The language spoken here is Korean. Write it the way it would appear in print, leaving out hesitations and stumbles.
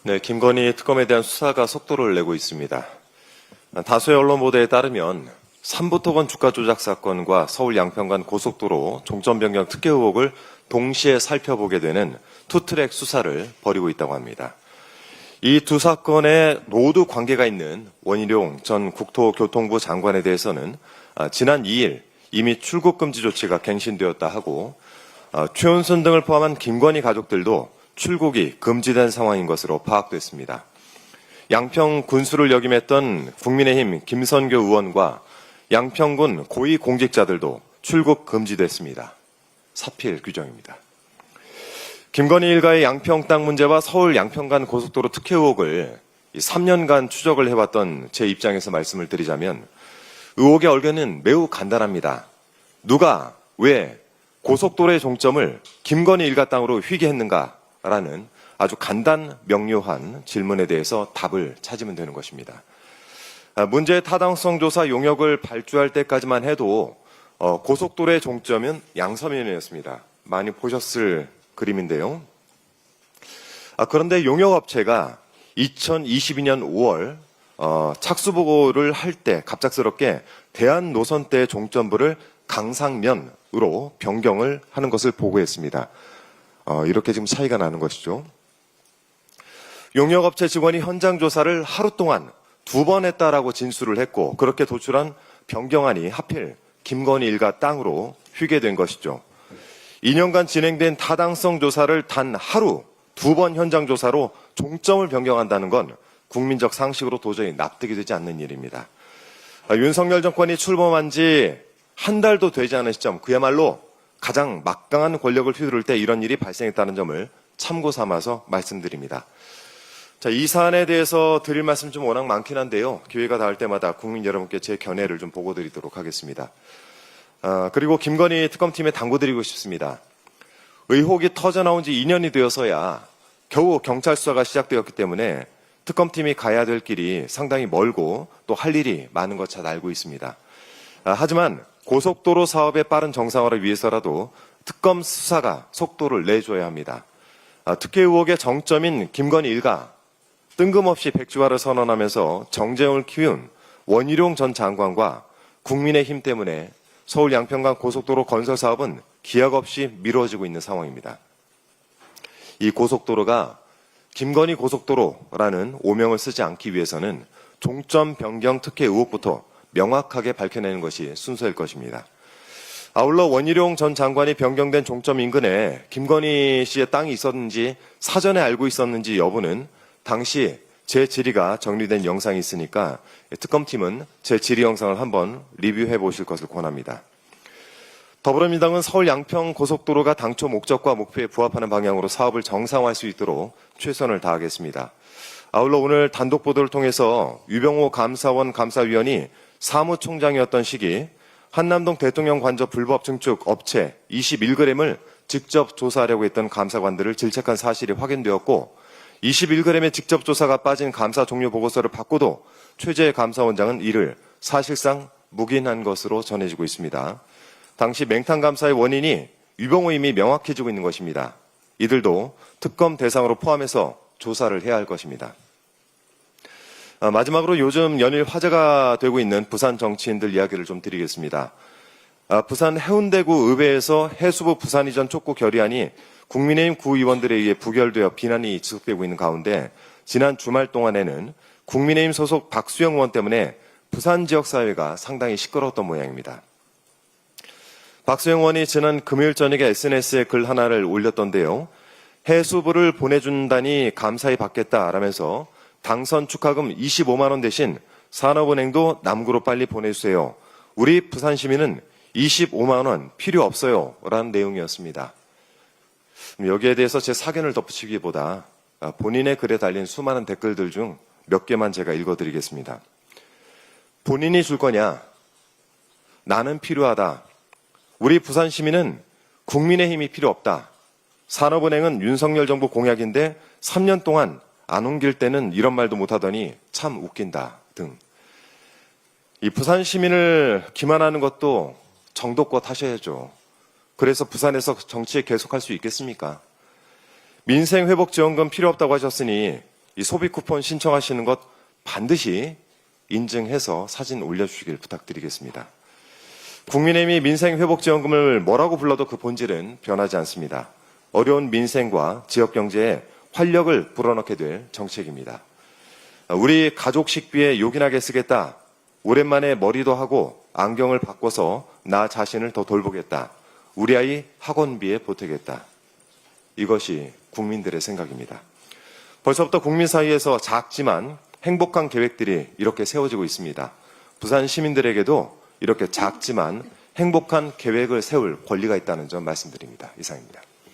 네, 김건희 특검에 대한 수사가 속도를 내고 있습니다. 다수의 언론 보도에 따르면 삼부토건 주가 조작 사건과 서울 양평간 고속도로 종점 변경 특혜 의혹을 동시에 살펴보게 되는 투트랙 수사를 벌이고 있다고 합니다. 이 두 사건에 모두 관계가 있는 원희룡 전 국토교통부 장관에 대해서는 지난 2일 이미 출국 금지 조치가 갱신되었다 하고 최은순 등을 포함한 김건희 가족들도 출국이 금지된 상황인 것으로 파악됐습니다. 양평 군수를 역임했던 국민의힘 김선교 의원과 양평군 고위 공직자들도 출국 금지됐습니다. 사필 규정입니다. 김건희 일가의 양평 땅 문제와 서울 양평간 고속도로 특혜 의혹을 3년간 추적을 해왔던 제 입장에서 말씀을 드리자면 의혹의 얼개는 매우 간단합니다. 누가 왜 고속도로의 종점을 김건희 일가 땅으로 휘게했는가라는 아주 간단 명료한 질문에 대해서 답을 찾으면 되는 것입니다. 문제의 타당성 조사 용역을 발주할 때까지만 해도 고속도로의 종점은 양서면이었습니다. 많이 보셨을 그림인데요. 그런데 용역업체가 2022년 5월 착수보고를 할 때 갑작스럽게 대한노선대의 종점부를 강상면으로 변경을 하는 것을 보고했습니다. 이렇게 지금 차이가 나는 것이죠. 용역업체 직원이 현장 조사를 하루 동안 2번 했다라고 진술을 했고 그렇게 도출한 변경안이 하필 김건희 일가 땅으로 휘게된 것이죠. 2년간 진행된 타당성 조사를 단 하루 2번 현장 조사로 종점을 변경한다는 건 국민적 상식으로 도저히 납득이 되지 않는 일입니다. 윤석열 정권이 출범한 지 한 달도 되지 않은 시점, 그야말로 가장 막강한 권력을 휘두를 때 이런 일이 발생했다는 점을 참고 삼아서 말씀드립니다. 자, 이 사안에 대해서 드릴 말씀 좀 워낙 많긴 한데요. 기회가 닿을 때마다 국민 여러분께 제 견해를 좀 보고 드리도록 하겠습니다. 그리고 김건희 특검팀에 당부드리고 싶습니다. 의혹이 터져나온 지 2년이 되어서야 겨우 경찰 수사가 시작되었기 때문에 특검팀이 가야 될 길이 상당히 멀고 또 할 일이 많은 것 잘 알고 있습니다. 하지만 고속도로 사업의 빠른 정상화를 위해서라도 특검 수사가 속도를 내줘야 합니다. 특혜 의혹의 정점인 김건희 일가, 뜬금없이 백지화를 선언하면서 정재용을 키운 원희룡 전 장관과 국민의힘 때문에 서울 양평간 고속도로 건설 사업은 기약 없이 미뤄지고 있는 상황입니다. 이 고속도로가 김건희 고속도로라는 오명을 쓰지 않기 위해서는 종점 변경 특혜 의혹부터 명확하게 밝혀내는 것이 순서일 것입니다. 아울러 원희룡 전 장관이 변경된 종점 인근에 김건희 씨의 땅이 있었는지 사전에 알고 있었는지 여부는 당시 제 질의가 정리된 영상이 있으니까 특검팀은 제 질의 영상을 한번 리뷰해 보실 것을 권합니다. 더불어민주당은 서울 양평 고속도로가 당초 목적과 목표에 부합하는 방향으로 사업을 정상화할 수 있도록 최선을 다하겠습니다. 아울러 오늘 단독 보도를 통해서 유병호 감사원 감사위원이 사무총장이었던 시기 한남동 대통령 관저 불법 증축 업체 21g을 직접 조사하려고 했던 감사관들을 질책한 사실이 확인되었고 21g의 직접 조사가 빠진 감사 종료 보고서를 받고도 최재 감사원장은 이를 사실상 묵인한 것으로 전해지고 있습니다. 당시 맹탕 감사의 원인이 유병호 임이 명확해지고 있는 것입니다. 이들도 특검 대상으로 포함해서 조사를 해야 할 것입니다. 마지막으로 요즘 연일 화제가 되고 있는 부산 정치인들 이야기를 좀 드리겠습니다. 부산 해운대구 의회에서 해수부 부산 이전 촉구 결의안이 국민의힘 구의원들에 의해 부결되어 비난이 지속되고 있는 가운데 지난 주말 동안에는 국민의힘 소속 박수영 의원 때문에 부산 지역 사회가 상당히 시끄러웠던 모양입니다. 박수영 의원이 지난 금요일 저녁에 SNS에 글 하나를 올렸던데요. 해수부를 보내준다니 감사히 받겠다라면서 당선 축하금 25만 원 대신 산업은행도 남구로 빨리 보내주세요. 우리 부산 시민은 25만 원 필요 없어요. 라는 내용이었습니다. 여기에 대해서 제 사견을 덧붙이기보다 본인의 글에 달린 수많은 댓글들 중 몇 개만 제가 읽어드리겠습니다. 본인이 줄 거냐? 나는 필요하다. 우리 부산 시민은 국민의힘이 필요 없다. 산업은행은 윤석열 정부 공약인데 3년 동안 안 옮길 때는 이런 말도 못하더니 참 웃긴다 등. 이 부산 시민을 기만하는 것도 정도껏 하셔야죠. 그래서 부산에서 정치에 계속할 수 있겠습니까? 민생회복지원금 필요 없다고 하셨으니 이 소비 쿠폰 신청하시는 것 반드시 인증해서 사진 올려주시길 부탁드리겠습니다. 국민의힘이 민생회복지원금을 뭐라고 불러도 그 본질은 변하지 않습니다. 어려운 민생과 지역경제에 활력을 불어넣게 될 정책입니다. 우리 가족 식비에 요긴하게 쓰겠다. 오랜만에 머리도 하고 안경을 바꿔서 나 자신을 더 돌보겠다. 우리 아이 학원비에 보태겠다. 이것이 국민들의 생각입니다. 벌써부터 국민 사이에서 작지만 행복한 계획들이 이렇게 세워지고 있습니다. 부산 시민들에게도 이렇게 작지만 행복한 계획을 세울 권리가 있다는 점 말씀드립니다. 이상입니다.